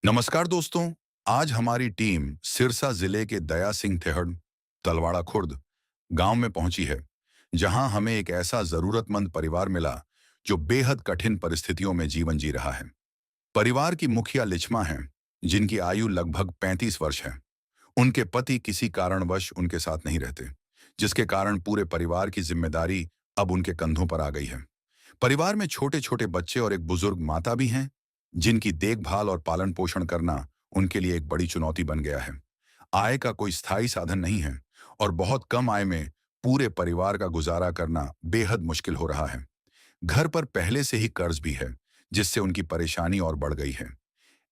नमस्कार दोस्तों। आज हमारी टीम सिरसा जिले के दया सिंह थेहड़ तलवाड़ा खुर्द गांव में पहुंची है, जहां हमें एक ऐसा जरूरतमंद परिवार मिला जो बेहद कठिन परिस्थितियों में जीवन जी रहा है। परिवार की मुखिया लिचमा हैं, जिनकी आयु लगभग 35 वर्ष है। उनके पति किसी कारणवश उनके साथ नहीं रहते, जिसके कारण पूरे परिवार की जिम्मेदारी अब उनके कंधों पर आ गई है। परिवार में छोटे छोटे बच्चे और एक बुजुर्ग माता भी हैं, जिनकी देखभाल और पालन पोषण करना उनके लिए एक बड़ी चुनौती बन गया है। आय का कोई स्थायी साधन नहीं है और बहुत कम आय में पूरे परिवार का गुजारा करना बेहद मुश्किल हो रहा है। घर पर पहले से ही कर्ज भी है, जिससे उनकी परेशानी और बढ़ गई है।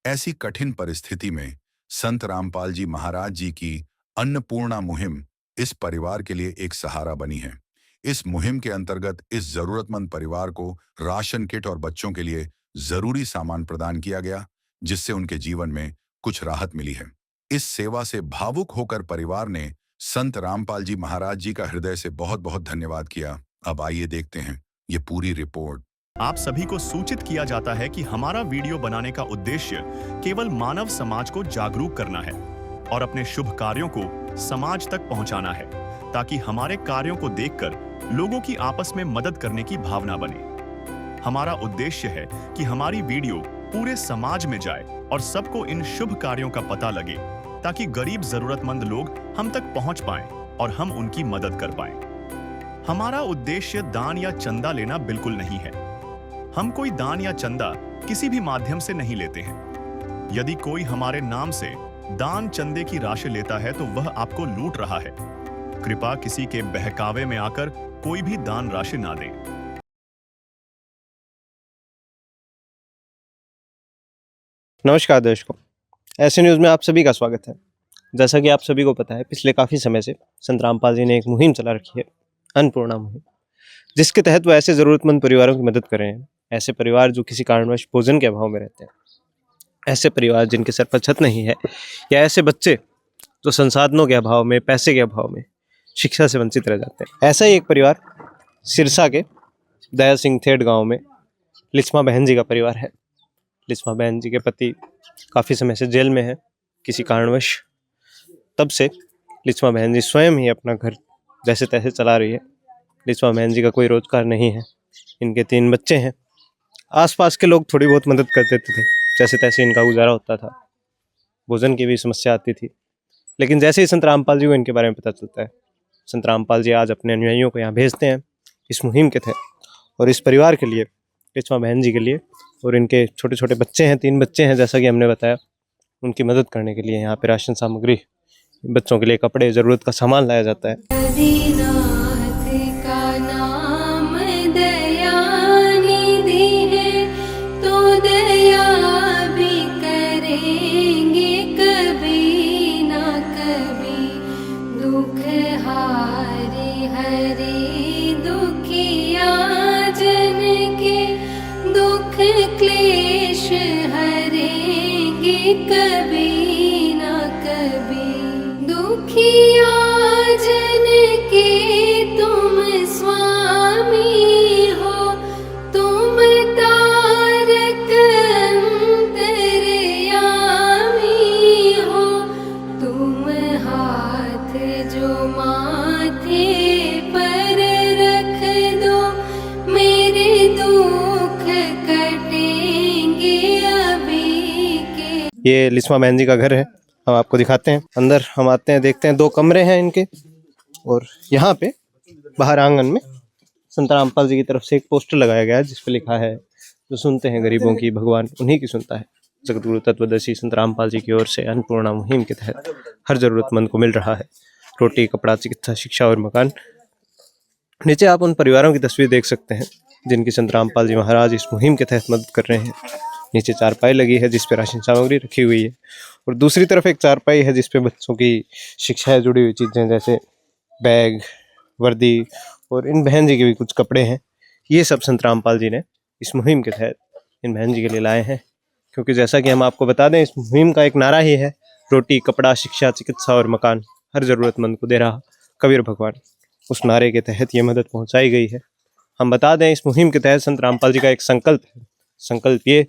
ऐसी कठिन परिस्थिति में संत रामपाल जी महाराज जी की अन्नपूर्णा मुहिम इस परिवार के लिए एक सहारा बनी है। इस मुहिम के अंतर्गत इस जरूरतमंद परिवार को राशन किट और बच्चों के लिए जरूरी सामान प्रदान किया गया, जिससे उनके जीवन में कुछ राहत मिली है। इस सेवा से भावुक होकर परिवार ने संत रामपाल जी महाराज जी का हृदय से बहुत बहुत धन्यवाद किया। अब आइए देखते हैं ये पूरी रिपोर्ट। आप सभी को सूचित किया जाता है कि हमारा वीडियो बनाने का उद्देश्य केवल मानव समाज को जागरूक करना है और अपने शुभ कार्यों को समाज तक पहुंचाना है, ताकि हमारे कार्यों को देखकर लोगों की आपस में मदद करने की भावना बने। हमारा उद्देश्य है कि हमारी वीडियो पूरे समाज में जाए और सबको इन शुभ कार्यों का पता लगे, ताकि गरीब जरूरतमंद लोग हम तक पहुंच पाएं और हम उनकी मदद कर पाएं। हमारा उद्देश्य दान या चंदा लेना बिल्कुल नहीं है। हम कोई दान या चंदा किसी भी माध्यम से नहीं लेते हैं। यदि कोई हमारे नाम से दान चंदे की राशि लेता है तो वह आपको लूट रहा है। कृपया किसी के बहकावे में आकर कोई भी दान राशि ना दें। नमस्कार दर्शकों, ऐसे न्यूज़ में आप सभी का स्वागत है। जैसा कि आप सभी को पता है, पिछले काफ़ी समय से संत रामपाल जी ने एक मुहिम चला रखी है, अन्नपूर्णा मुहिम, जिसके तहत वो ऐसे ज़रूरतमंद परिवारों की मदद कर रहे हैं। ऐसे परिवार जो किसी कारणवश भोजन के अभाव में रहते हैं, ऐसे परिवार जिनके सर पर छत नहीं है, या ऐसे बच्चे जो संसाधनों के अभाव में, पैसे के अभाव में शिक्षा से वंचित रह जाते हैं। ऐसा ही एक परिवार सिरसा के दया सिंह थेड़ गाँव में लिचमा बहन जी का परिवार है। लिचमा बहन जी के पति काफ़ी समय से जेल में है किसी कारणवश। तब से लिचमा बहन जी स्वयं ही अपना घर जैसे तैसे चला रही है। लिचमा बहन जी का कोई रोजगार नहीं है, इनके 3 बच्चे हैं। आसपास के लोग थोड़ी बहुत मदद कर देते थे, जैसे तैसे इनका गुजारा होता था। भोजन की भी समस्या आती थी, लेकिन जैसे ही संत रामपाल जी को इनके बारे में पता चलता है, संत रामपाल जी आज अपने अनुयायियों को यहाँ भेजते हैं इस मुहिम के तहत, और इस परिवार के लिए, लिचमा बहन जी के लिए, और इनके छोटे छोटे बच्चे हैं, 3 बच्चे हैं जैसा कि हमने बताया, उनकी मदद करने के लिए यहाँ पे राशन सामग्री, बच्चों के लिए कपड़े, ज़रूरत का सामान लाया जाता है। क्लेश हरेंगे कभी ना कभी, दुखिया जन के तुम स्वामी हो, तुम तारक अंतर्यामी हो, तुम हाथ जो माथे पर रख दो, मेरे दुख कटेंगे अभी के। ये लिचमा बहन जी का घर है, हम आपको दिखाते हैं। अंदर हम आते हैं, देखते हैं 2 कमरे हैं इनके, और यहाँ पे बाहर आंगन में संत रामपाल जी की तरफ से एक पोस्टर लगाया गया है, जिस पे लिखा है, जो सुनते हैं गरीबों की भगवान उन्हीं की सुनता है। जगतगुरु तत्वदर्शी संत रामपाल जी की ओर से अन्नपूर्णा मुहिम के तहत हर जरूरतमंद को मिल रहा है रोटी, कपड़ा, चिकित्सा, शिक्षा और मकान। नीचे आप उन परिवारों की तस्वीर देख सकते हैं जिनकी संत रामपाल जी महाराज इस मुहिम के तहत मदद कर रहे हैं। नीचे चारपाई लगी है जिस पे राशन सामग्री रखी हुई है, और दूसरी तरफ एक चारपाई है जिस पे बच्चों की शिक्षा से जुड़ी हुई चीज़ें, जैसे बैग, वर्दी, और इन बहन जी के भी कुछ कपड़े हैं। ये सब संत रामपाल जी ने इस मुहिम के तहत इन बहन जी के लिए लाए हैं, क्योंकि जैसा कि हम आपको बता दें, इस मुहिम का एक नारा ही है, रोटी, कपड़ा, शिक्षा, चिकित्सा और मकान हर ज़रूरतमंद को दे रहा कबीर भगवान। उस नारे के तहत ये मदद पहुँचाई गई है। हम बता दें, इस मुहिम के तहत संत रामपाल जी का एक संकल्प है। संकल्प ये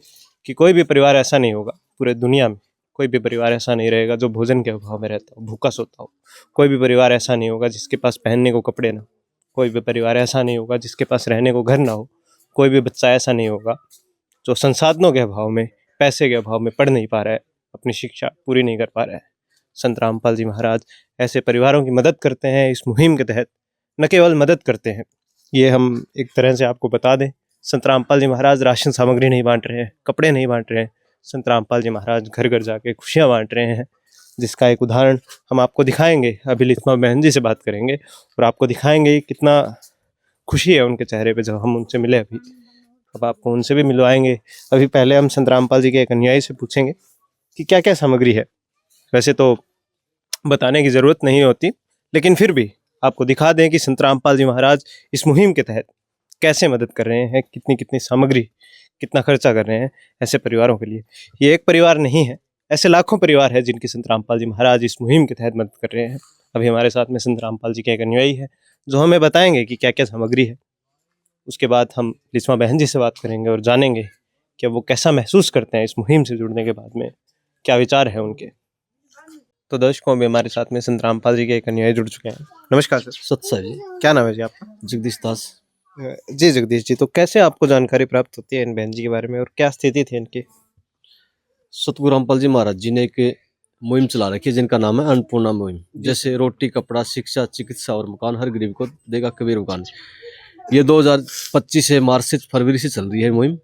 कि कोई भी परिवार ऐसा नहीं होगा पूरे दुनिया में कोई भी परिवार ऐसा नहीं रहेगा जो भोजन के अभाव में रहता हो, भूखा सोता हो। कोई भी परिवार ऐसा नहीं होगा जिसके पास पहनने को कपड़े ना हो। कोई भी परिवार ऐसा नहीं होगा जिसके पास रहने को घर ना हो। कोई भी बच्चा ऐसा नहीं होगा जो संसाधनों के अभाव में, पैसे के अभाव में पढ़ नहीं पा रहा है, अपनी शिक्षा पूरी नहीं कर पा रहा है। संत रामपाल जी महाराज ऐसे परिवारों की मदद करते हैं इस मुहिम के तहत। न केवल मदद करते हैं, ये हम एक तरह से आपको बता दें, संत रामपाल जी महाराज राशन सामग्री नहीं बांट रहे हैं, कपड़े नहीं बांट रहे हैं। संत रामपाल जी महाराज घर घर जाके खुशियाँ बांट रहे हैं, जिसका एक उदाहरण हम आपको दिखाएंगे। अभी लिस्मा बहन जी से बात करेंगे और आपको दिखाएंगे कितना खुशी है उनके चेहरे पे जब हम उनसे मिले अभी। अब आपको उनसे भी मिलवाएंगे। अभी पहले हम संत रामपाल जी के एक अनुयायी से पूछेंगे कि क्या क्या सामग्री है। वैसे तो बताने की ज़रूरत नहीं होती, लेकिन फिर भी आपको दिखा दें कि संत रामपाल जी महाराज इस मुहिम के तहत कैसे मदद कर रहे हैं, कितनी कितनी सामग्री, कितना खर्चा कर रहे हैं ऐसे परिवारों के लिए। ये एक परिवार नहीं है, ऐसे लाखों परिवार है जिनकी संत रामपाल जी महाराज इस मुहिम के तहत मदद कर रहे हैं। अभी हमारे साथ में संत रामपाल जी के एक अनुयायी है जो हमें बताएंगे कि क्या क्या सामग्री है। उसके बाद हम लिस्मा बहन जी से बात करेंगे और जानेंगे कि वो कैसा महसूस करते हैं इस मुहिम से जुड़ने के बाद में, क्या विचार है उनके। तो दर्शकों में हमारे साथ में संत रामपाल जी के एक अनुयायी जुड़ चुके हैं। नमस्कार सर। सत्सर जी, क्या नाम है जी आपका? जगदीश दास। जी जगदीश जी, तो कैसे आपको जानकारी प्राप्त होती है इन बहन जी के बारे में और क्या स्थिति थी इनकी? सतगुरु रामपाल जी महाराज जी ने एक मुहिम चला रखी है जिनका नाम है अन्नपूर्णा मुहिम। जैसे रोटी, कपड़ा, शिक्षा, चिकित्सा और मकान हर गरीब को देगा कबीर मकान। ये 2025 से मार्च से फरवरी से चल रही है मुहिम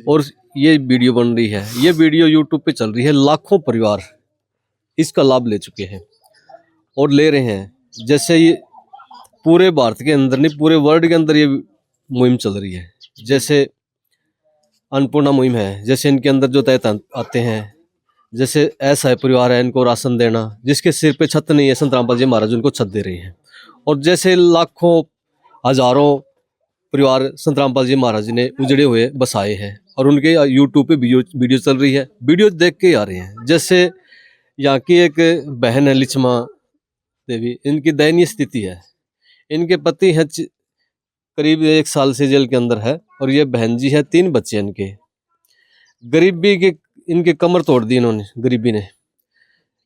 और ये वीडियो बन रही है। ये वीडियो यूट्यूब पे चल रही है। लाखों परिवार इसका लाभ ले चुके हैं और ले रहे हैं। जैसे ये पूरे भारत के अंदर नहीं, पूरे वर्ल्ड के अंदर ये मुहिम चल रही है। जैसे अन्नपूर्णा मुहिम है, जैसे इनके अंदर जो तहत आते हैं, जैसे ऐसा है परिवार है, इनको राशन देना, जिसके सिर पे छत नहीं है, संत रामपाल जी महाराज उनको छत दे रहे हैं। और जैसे लाखों हजारों परिवार संत रामपाल जी महाराज जी ने उजड़े हुए बसाए हैं और उनके यूट्यूब पे वीडियो चल रही है। वीडियो देख के आ रहे हैं। जैसे यहाँ की एक बहन है लिच्छमा देवी, इनकी दयनीय स्थिति है। इनके पति हैं करीब 1 साल से जेल के अंदर है और ये बहन जी है, 3 बच्चे इनके। गरीबी के इनके कमर तोड़ दी इन्होंने, गरीबी ने।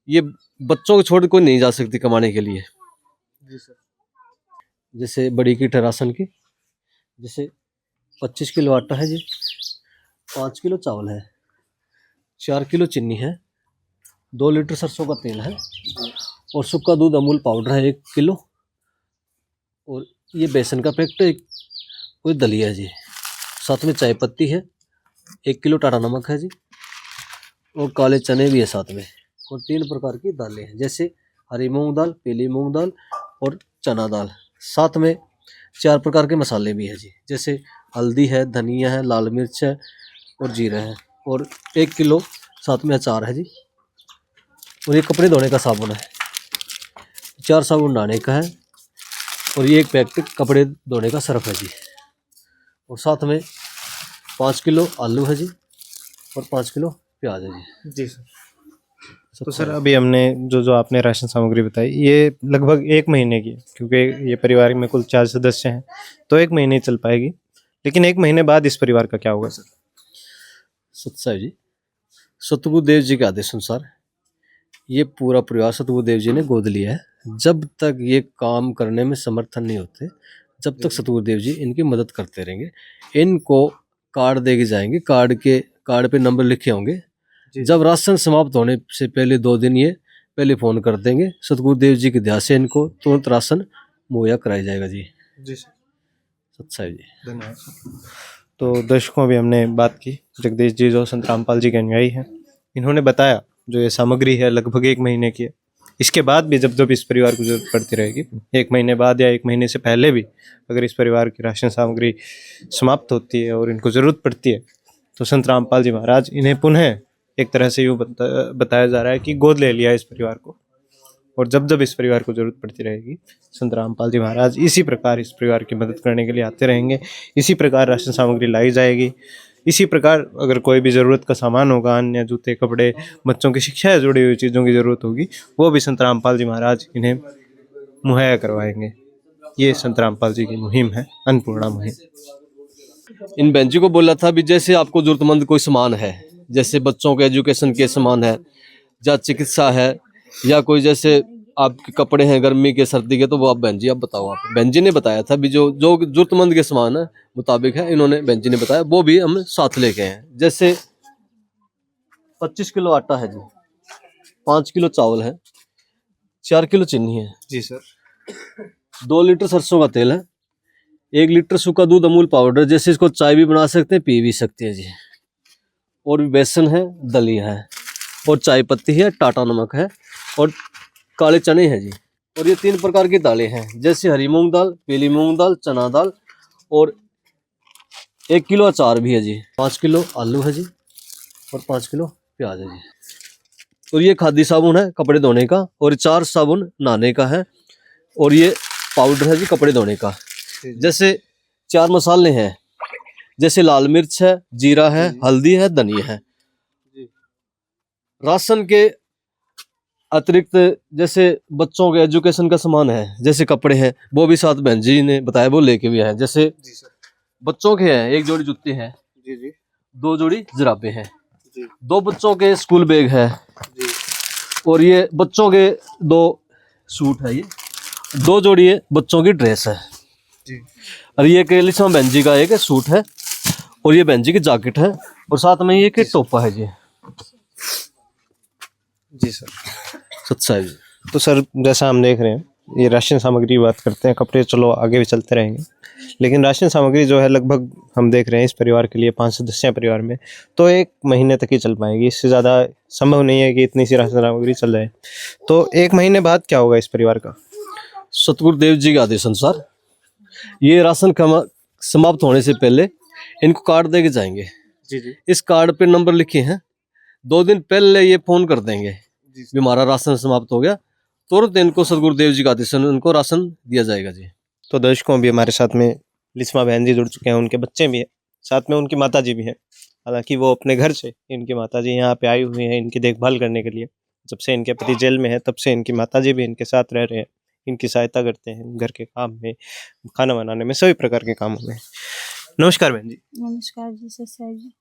ये बच्चों को छोड़ कोई नहीं जा सकती कमाने के लिए। जैसे बड़ी किट है राशन की, जैसे 25 किलो आटा है जी, 5 किलो चावल है, 4 किलो चीनी है, 2 लीटर सरसों का तेल है और सूखा दूध अमूल पाउडर है 1 किलो। और ये बेसन का पैकेट है, कोई दलिया है जी। साथ में चाय पत्ती है, 1 किलो टाटा नमक है जी और काले चने भी है साथ में। और 3 प्रकार की दालें हैं, जैसे हरी मूंग दाल, पीली मूंग दाल और चना दाल। साथ में 4 प्रकार के मसाले भी हैं जी, जैसे हल्दी है, धनिया है, लाल मिर्च है और जीरा है। और 1 किलो साथ में अचार है जी। और ये कपड़े धोने का साबुन है, 4 साबुन नहाने का है और ये 1 पैकेट कपड़े धोने का सर्फ है जी। और साथ में 5 किलो आलू है जी और 5 किलो प्याज है जी। जी सर। तो सर अभी हमने जो आपने राशन सामग्री बताई, ये लगभग 1 महीने की है, क्योंकि ये परिवार में कुल 4 सदस्य हैं, तो 1 महीने चल पाएगी। लेकिन 1 महीने बाद इस परिवार का क्या होगा सर? सत्साई जी, सतगुरुदेव जी के आदेश अनुसार ये पूरा परिवार सतगुरुदेव जी ने गोद लिया है। जब तक ये काम करने में समर्थन नहीं होते, जब तक सतगुरुदेव जी इनकी मदद करते रहेंगे। इनको कार्ड देके जाएंगे, कार्ड पे नंबर लिखे होंगे। जब राशन समाप्त होने से पहले 2 दिन ये पहले फ़ोन कर देंगे। सतगुरुदेव जी की दया से इनको तुरंत राशन मुहैया कराया जाएगा जी। जी सर, सत्साई जी, धन्यवाद। तो दर्शकों अभी हमने बात की जगदीश जी जो संत रामपाल जी के अनुयायी हैं। इन्होंने बताया जो ये सामग्री है लगभग 1 महीने की है। इसके बाद भी जब जब इस परिवार को जरूरत पड़ती रहेगी, 1 महीने बाद या 1 महीने से पहले भी अगर इस परिवार की राशन सामग्री समाप्त होती है और इनको ज़रूरत पड़ती है, तो संत रामपाल जी महाराज इन्हें पुनः एक तरह से यूँ बताया जा रहा है कि गोद ले लिया इस परिवार को। और जब जब इस परिवार को ज़रूरत पड़ती रहेगी, संत रामपाल जी महाराज इसी प्रकार इस परिवार की मदद करने के लिए आते रहेंगे। इसी प्रकार राशन सामग्री लाई जाएगी। इसी प्रकार अगर कोई भी ज़रूरत का सामान होगा, अन्य जूते, कपड़े, बच्चों की शिक्षा से जुड़ी हुई चीज़ों की ज़रूरत होगी, वो भी संत रामपाल जी महाराज इन्हें मुहैया करवाएंगे। ये संत रामपाल जी की मुहिम है, अन्नपूर्णा मुहिम। इन बहन जी को बोला था भी जैसे आपको ज़रूरतमंद कोई सामान है, जैसे बच्चों के एजुकेशन के सामान है, या चिकित्सा है, या कोई जैसे आपके कपड़े हैं गर्मी के सर्दी के, तो वो आप बहन जी आप बताओ। आप बहन जी ने बताया था भी जो जो जरूरतमंद के सामान है मुताबिक है, इन्होंने बहन जी ने बताया, वो भी हम साथ लेके हैं। जैसे 25 किलो आटा है जी, 5 किलो चावल है, 4 किलो चीनी है जी सर। 2 लीटर सरसों का तेल है, 1 लीटर सूखा दूध अमूल पाउडर, जैसे इसको चाय भी बना सकते हैं, पी भी सकते हैं जी। और बेसन है, दलिया है, और चाय पत्ती है, टाटा नमक है, और काले चने हैं जी। और ये 3 प्रकार की दालें हैं, जैसे हरी मूंग दाल, पीली मूंग दाल, चना दाल, और 1 किलो अचार भी है जी। 5 किलो आलू है जी, और 5 किलो प्याज है जी। और ये खादी साबुन है कपड़े धोने का, और 4 साबुन नहाने का है, और ये पाउडर है जी कपड़े धोने का। जैसे 4 मसाले हैं, जैसे लाल मिर्च है, जीरा है, हल्दी है, धनिया है। राशन के अतिरिक्त जैसे बच्चों के एजुकेशन का सामान है, जैसे कपड़े हैं, वो भी साथ बहन जी ने बताया, वो लेके भी आए। जैसे बच्चों के हैं 1 जोड़ी जूते हैं जी, 2 जोड़ी जुराबे हैं, 2 बच्चों के स्कूल बैग है जी, और ये बच्चों के 2 सूट है, ये 2 जोड़ी है बच्चों की ड्रेस है जी। और ये के लिस्मा बहन जी का एक सूट है, और ये बहन जी की जैकेट है, और साथ में ये के टोपा है जी। जी सर। सच साहब जी। तो सर जैसा हम देख रहे हैं, ये राशन सामग्री की बात करते हैं, कपड़े चलो आगे भी चलते रहेंगे, लेकिन राशन सामग्री जो है लगभग हम देख रहे हैं इस परिवार के लिए 5 सदस्य हैं परिवार में, तो 1 महीने तक ही चल पाएगी, इससे ज़्यादा संभव नहीं है कि इतनी सी राशन सामग्री चल जाए। तो 1 महीने बाद क्या होगा इस परिवार का? सतगुरुदेव जी के आदेश अनुसार ये राशन समाप्त होने से पहले इनको कार्ड दे के जाएंगे जी। इस कार्ड पे नंबर लिखे हैं, 2 दिन पहले ये फोन कर देंगे भी हमारा राशन समाप्त हो गया, तुरंत इनको सतगुरुदेव जी का आदेश उनको राशन दिया जाएगा जी। तो दर्शकों भी हमारे साथ में लिस्मा बहन जी जुड़ चुके हैं, उनके बच्चे भी हैं, साथ में उनकी माता जी भी हैं। हालांकि वो अपने घर से, इनकी माता जी यहाँ पे आई हुई हैं इनकी देखभाल करने के लिए। जब से इनके पति जेल में है तब से इनकी माता जी भी इनके साथ रह रहे हैं, इनकी सहायता करते हैं घर के काम में, खाना बनाने में, सभी प्रकार के कामों में। नमस्कार बहन जी। नमस्कार जी सर साहब जी।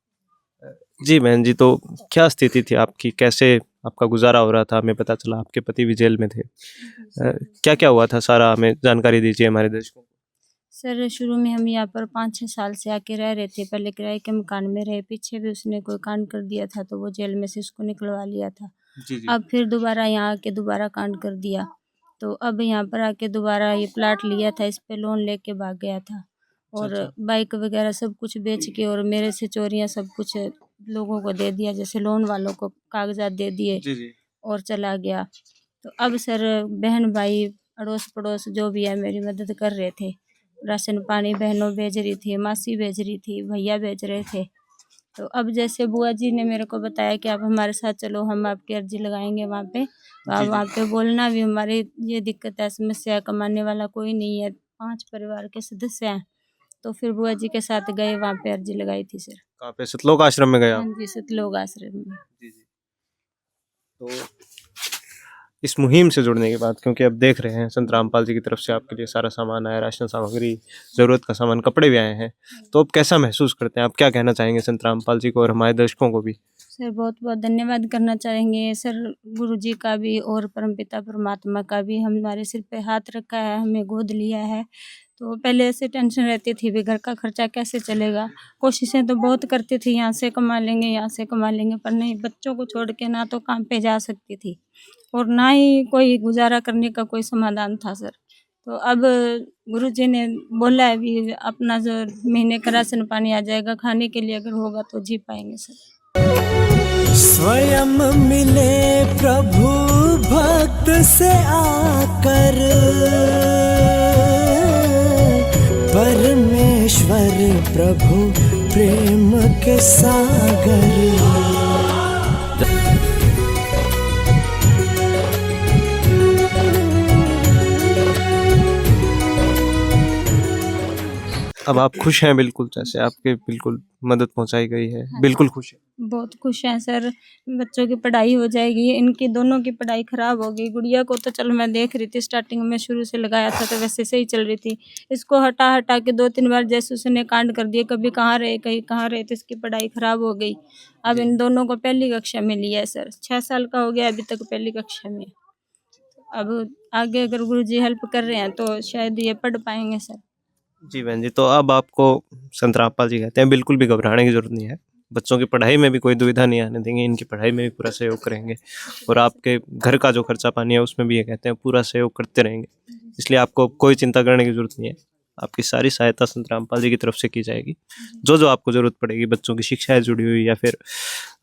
जी बहन जी, तो क्या स्थिति थी आपकी, कैसे आपका गुजारा हो रहा था? हमें पता चला आपके पति भी जेल में थे, क्या क्या हुआ था सारा हमें जानकारी दीजिए हमारे दर्शकों को। सर शुरू में हम यहाँ पर 5-6 साल से आके रह रहे थे, पहले किराए के मकान में रहे, पीछे भी उसने कोई कांड कर दिया था तो वो जेल में से उसको निकलवा लिया था। जी। अब फिर दोबारा यहाँ आके दोबारा कांड कर दिया, तो अब यहाँ पर आके दोबारा ये प्लाट लिया था, इस पे लोन लेके भाग गया था, और बाइक वगैरह सब कुछ बेच के और मेरे से चोरियां सब कुछ लोगों को दे दिया, जैसे लोन वालों को कागजात दे दिए जी। और चला गया। तो अब सर बहन भाई अड़ोस पड़ोस जो भी है मेरी मदद कर रहे थे, राशन पानी बहनों भेज रही थी, मासी भेज रही थी, भैया भेज रहे थे। तो अब जैसे बुआ जी ने मेरे को बताया कि आप हमारे साथ चलो, हम आपकी अर्जी लगाएंगे वहाँ पे, तो आप वहाँ पे बोलना भी हमारी ये दिक्कत है, समस्या है, कमाने वाला कोई नहीं है, 5 परिवार के सदस्य हैं। तो फिर बुआ जी के साथ गए, वहाँ पे अर्जी लगाई थी सर। कहाँ पे? सतलोक आश्रम में गए आप? हाँ जी, सतलोक आश्रम में। जी। तो इस मुहिम से जुड़ने के बाद, क्योंकि अब देख रहे हैं संत रामपाल जी की तरफ से आपके लिए सारा सामान आया, राशन सामग्री, ज़रूरत का सामान, कपड़े भी आए हैं, तो अब कैसा महसूस करते हैं आप? क्या कहना चाहेंगे संत रामपाल जी को और हमारे दर्शकों को भी? सर बहुत बहुत धन्यवाद करना चाहेंगे सर, गुरु जी का भी और परमपिता परमात्मा का भी। हमारे सिर पे हाथ रखा है, हमें गोद लिया है। तो पहले ऐसे टेंशन रहती थी भी घर का खर्चा कैसे चलेगा, कोशिशें तो बहुत करती थी, यहाँ से कमा लेंगे, यहाँ से कमा लेंगे, पर नहीं, बच्चों को छोड़ के ना तो काम पे जा सकती थी और ना ही कोई गुजारा करने का कोई समाधान था सर। तो अब गुरुजी ने बोला है भी अपना जो महीने का राशन पानी आ जाएगा, खाने के लिए अगर होगा तो जी पाएंगे सर। स्वयं मिले प्रभु भक्त से आकर, परमेश्वर प्रभु प्रेम के सागर। अब आप खुश हैं बिल्कुल, जैसे आपके बिल्कुल मदद पहुंचाई गई है, बिल्कुल खुश है? बहुत खुश हैं सर, बच्चों की पढ़ाई हो जाएगी। इनकी दोनों की पढ़ाई ख़राब हो गई। गुड़िया को तो चलो मैं देख रही थी, स्टार्टिंग में शुरू से लगाया था तो वैसे सही चल रही थी। इसको हटा हटा के 2-3 बार जैसे उसने कांड कर दिए, कभी कहाँ रहे कहीं कहाँ रहे, तो इसकी पढ़ाई ख़राब हो गई। अब इन दोनों को पहली कक्षा में लिया है सर, 6 साल का हो गया अभी तक पहली कक्षा में। अब आगे अगर गुरुजी हेल्प कर रहे हैं तो शायद ये पढ़ पाएंगे सर। जी बहन जी, तो अब आपको संत रामपाल जी कहते हैं बिल्कुल भी घबराने की ज़रूरत नहीं है। बच्चों की पढ़ाई में भी कोई दुविधा नहीं आने देंगे, इनकी पढ़ाई में भी पूरा सहयोग करेंगे और आपके घर का जो खर्चा पानी है उसमें भी ये कहते हैं पूरा सहयोग करते रहेंगे। इसलिए आपको कोई चिंता करने की ज़रूरत नहीं है। आपकी सारी सहायता संत रामपाल जी की तरफ से की जाएगी। जो जो आपको ज़रूरत पड़ेगी, बच्चों की शिक्षा जुड़ी हुई या फिर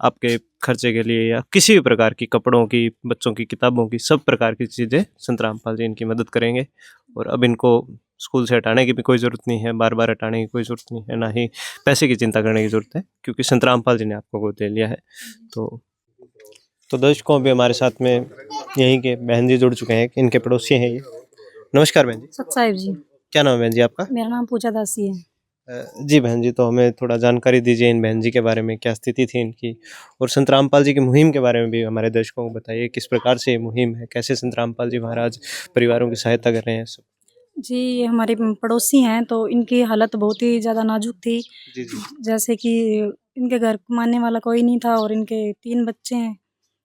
आपके खर्चे के लिए या किसी भी प्रकार की, कपड़ों की, बच्चों की किताबों की, सब प्रकार की चीज़ें संत रामपाल जी इनकी मदद करेंगे। और अब इनको स्कूल से हटाने की भी कोई ज़रूरत नहीं है, बार बार हटाने की कोई ज़रूरत नहीं है, ना ही पैसे की चिंता करने की ज़रूरत है, क्योंकि संत रामपाल जी ने आपको गोद ले लिया है। तो दर्शकों, भी हमारे साथ में यहीं के बहन जी जुड़ चुके हैं, इनके पड़ोसी हैं ये। नमस्कार बहन जी। सत साहिब जी। क्या नाम है बहन जी आपका? मेरा नाम पूजा दासी है। जी बहन जी, तो हमें थोड़ा जानकारी दीजिए इन बहन जी के बारे में, क्या स्थिति थी इनकी, और संत रामपाल जी की मुहिम के बारे में भी हमारे दर्शकों को बताइए। किस प्रकार से ये मुहिम है, कैसे संत रामपाल जी महाराज परिवारों की सहायता कर रहे हैं सब। जी, ये हमारे पड़ोसी हैं, तो इनकी हालत बहुत ही ज़्यादा नाजुक थी। जी जी। जैसे कि इनके घर कमाने वाला कोई नहीं था और इनके 3 बच्चे हैं,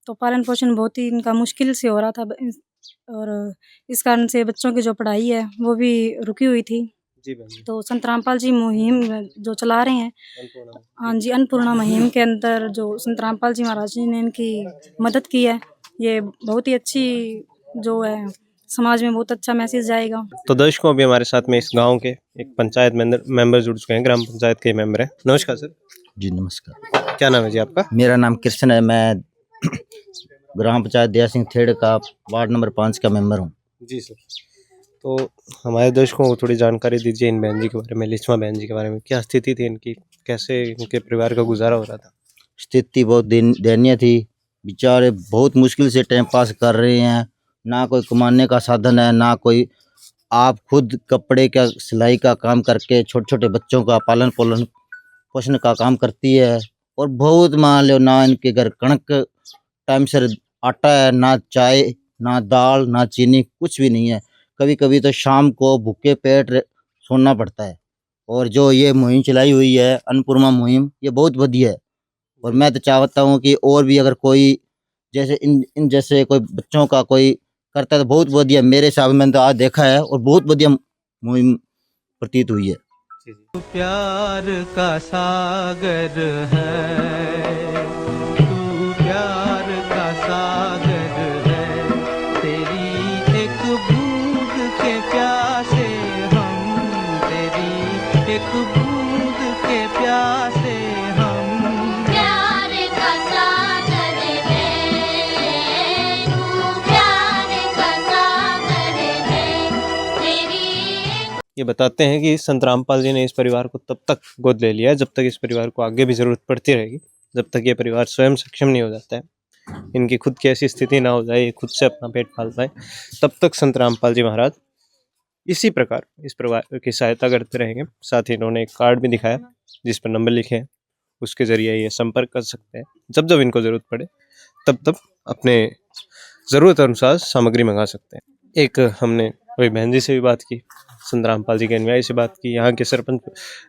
तो पालन पोषण बहुत ही इनका मुश्किल से हो रहा था और इस कारण से बच्चों की जो पढ़ाई है वो भी रुकी हुई थी। जी बहन जी। तो संत रामपाल जी मुहिम जो चला रहे हैं, हाँ जी, अन्नपूर्णा मुहिम के अंदर जो संत रामपाल जी महाराज जी ने इनकी मदद की है, ये बहुत ही अच्छी जो है, समाज में बहुत अच्छा मैसेज जाएगा। तो दर्शकों, अभी हमारे साथ में इस गांव के एक पंचायत मेंबर जुड़ चुके हैं, ग्राम पंचायत के मेंबर हैं। नमस्कार सर। जी नमस्कार। क्या नाम है जी आपका? मेरा नाम कृष्ण है। मैं ग्राम पंचायत दया सिंह थेड़ का वार्ड नंबर 5 का मेंबर हूँ। जी सर। तो हमारे दर्शकों को थोड़ी जानकारी दीजिए इन बहन जी के बारे में, लिस्मा बहन जी के बारे में। क्या स्थिति थी इनकी, कैसे इनके परिवार का गुजारा हो रहा था? स्थिति बहुत दयनीय थी। बेचारे बहुत मुश्किल से टाइम पास कर रहे हैं। ना कोई कमाने का साधन है, ना कोई, आप खुद कपड़े का सिलाई का काम करके छोटे छोटे बच्चों का पालन पोषण का काम करती है। और बहुत मान लो, ना इनके घर कणक टाइम से आटा है, ना चाय, ना दाल, ना चीनी, कुछ भी नहीं है। कभी कभी तो शाम को भूखे पेट सोना पड़ता है। और जो ये मुहिम चलाई हुई है, अन्नपूर्णा मुहिम, ये बहुत बढ़िया है। और मैं तो चाहता हूँ कि और भी अगर कोई जैसे इन जैसे कोई बच्चों का कोई करता है तो बहुत बढ़िया। मेरे हिसाब में तो आज देखा है और बहुत बढ़िया मुहिम प्रतीत हुई है। प्यार का सागर है, तू प्यार का सागर है, तेरी एक बूंद के प्यासे हम, तेरी एक बूंद के प्यासे हम। प्यार का सागर है, तू प्यार का सागर है, तेरी। ये बताते हैं कि संत रामपाल जी ने इस परिवार को तब तक गोद ले लिया है जब तक इस परिवार को आगे भी ज़रूरत पड़ती रहेगी, जब तक ये परिवार स्वयं सक्षम नहीं हो जाता है, इनकी खुद की ऐसी स्थिति ना हो जाए, ये खुद से अपना पेट पाल पाए, तब तक संत रामपाल जी महाराज इसी प्रकार इस परिवार की सहायता करते रहेंगे। साथ ही इन्होंने एक कार्ड भी दिखाया जिस पर नंबर लिखे हैं, उसके ज़रिए ये संपर्क कर सकते हैं। जब जब इनको ज़रूरत पड़े तब तब अपने ज़रूरत अनुसार सामग्री मंगा सकते हैं। एक हमने वही बहन जी से भी बात की, संत रामपाल जी के अनुयायी से बात की, यहाँ के सरपंच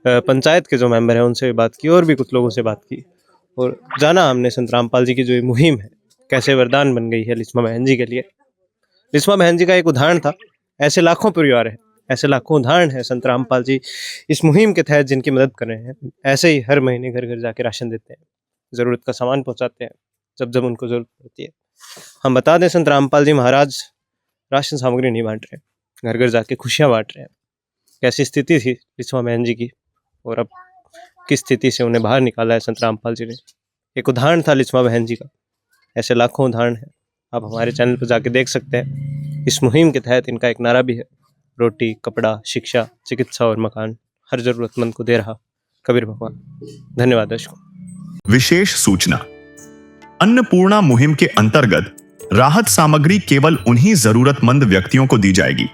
पंचायत के जो मेंबर हैं उनसे भी बात की, और भी कुछ लोगों से बात की, और जाना हमने संत रामपाल जी की जो ये मुहिम है कैसे वरदान बन गई है लिस्मा बहन जी के लिए। लिस्मा बहन जी का एक उदाहरण था, ऐसे लाखों परिवार है, ऐसे लाखों उदाहरण है संत रामपाल जी इस मुहिम के तहत जिनकी मदद कर रहे हैं। ऐसे ही हर महीने घर घर जाके राशन देते हैं, ज़रूरत का सामान पहुँचाते हैं जब जब उनको ज़रूरत पड़ती है। हम बता दें, संत रामपाल जी महाराज राशन सामग्री नहीं बांट रहे, घर घर जाके खुशियाँ बांट रहे हैं। कैसी स्थिति थी लिस्मा बहन जी की और अब किस स्थिति से उन्हें बाहर निकाला है संत रामपाल जी ने, एक उदाहरण था लिस्मा बहन जी का। ऐसे लाखों उदाहरण हैं, आप हमारे चैनल पर जाके देख सकते हैं। इस मुहिम के तहत इनका एक नारा भी है, रोटी, कपड़ा, शिक्षा, चिकित्सा और मकान हर जरूरतमंद को दे रहा कबीर भगवान। धन्यवाद दर्शकों। विशेष सूचना, अन्नपूर्णा मुहिम के अंतर्गत राहत सामग्री केवल उन्हीं जरूरतमंद व्यक्तियों को दी जाएगी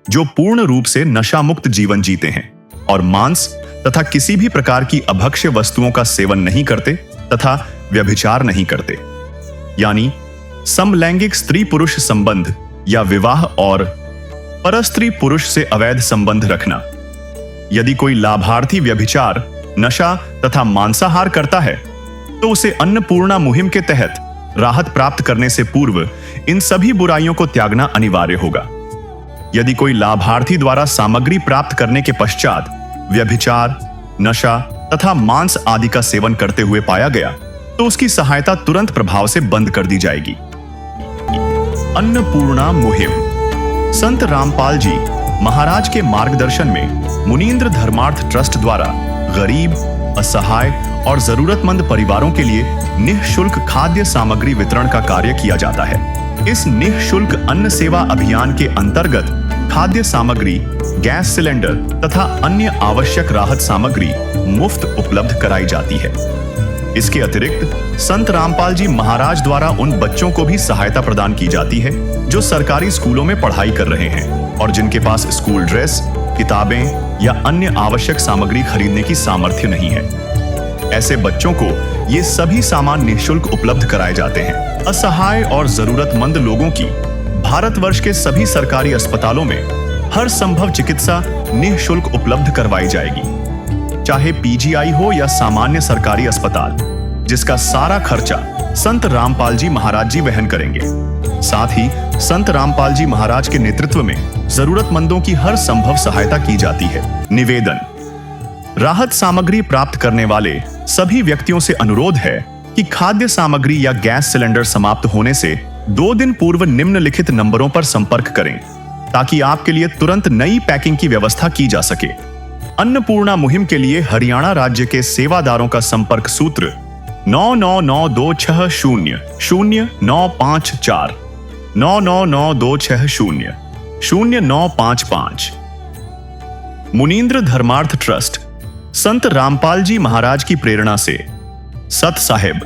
जो पूर्ण रूप से नशा मुक्त जीवन जीते हैं और मांस तथा किसी भी प्रकार की अभक्ष्य वस्तुओं का सेवन नहीं करते तथा व्यभिचार नहीं करते, यानी समलैंगिक स्त्री पुरुष संबंध या विवाह और परस्त्री पुरुष से अवैध संबंध रखना। यदि कोई लाभार्थी व्यभिचार, नशा तथा मांसाहार करता है तो उसे अन्नपूर्णा मुहिम के तहत राहत प्राप्त करने से पूर्व इन सभी बुराइयों को त्यागना अनिवार्य होगा। यदि कोई लाभार्थी द्वारा सामग्री प्राप्त करने के पश्चात व्यभिचार, नशा तथा मांस आदि का सेवन करते हुए पाया गया तो उसकी सहायता तुरंत प्रभाव से बंद कर दी जाएगी। अन्नपूर्णा मुहिम। संत रामपाल जी महाराज के मार्गदर्शन में मुनींद्र धर्मार्थ ट्रस्ट द्वारा गरीब, असहाय और जरूरतमंद परिवारों के लिए निःशुल्क खाद्य सामग्री वितरण का कार्य किया जाता है। इस निःशुल्क अन्न सेवा अभियान के अंतर्गत खाद्य सामग्री, गैस सिलेंडर तथा अन्य आवश्यक राहत सामग्री मुफ्त उपलब्ध कराई जाती है। इसके अतिरिक्त संत रामपाल जी महाराज द्वारा उन बच्चों को भी सहायता प्रदान की जाती है जो सरकारी स्कूलों में पढ़ाई कर रहे हैं और जिनके पास स्कूल ड्रेस, किताबें या अन्य आवश्यक सामग्री खरीदने की सामर्थ्य नहीं है। ऐसे बच्चों को ये सभी सामान निःशुल्क उपलब्ध कराए जाते हैं। असहाय और जरूरतमंद लोगों की भारतवर्ष के सभी सरकारी अस्पतालों में हर संभव चिकित्सा निःशुल्क उपलब्ध करवाई जाएगी, चाहे पीजीआई हो या सामान्य सरकारी अस्पताल, जिसका सारा खर्चा संत रामपाल जी महाराज जी वहन करेंगे। साथ ही संत रामपाल जी महाराज के नेतृत्व में जरूरतमंदों की हर संभव सहायता की जाती है। निवेदन। राहत सामग्री प्राप्त करने वाले सभी व्यक्तियों से अनुरोध है कि खाद्य सामग्री या गैस सिलेंडर समाप्त होने से 2 दिन पूर्व निम्नलिखित नंबरों पर संपर्क करें ताकि आपके लिए तुरंत नई पैकिंग की व्यवस्था की जा सके। अन्नपूर्णा मुहिम के लिए हरियाणा राज्य के सेवादारों का संपर्क सूत्र 9992600954 9992600955। मुनींद्र धर्मार्थ ट्रस्ट संत रामपाल जी महाराज की प्रेरणा से सत साहिब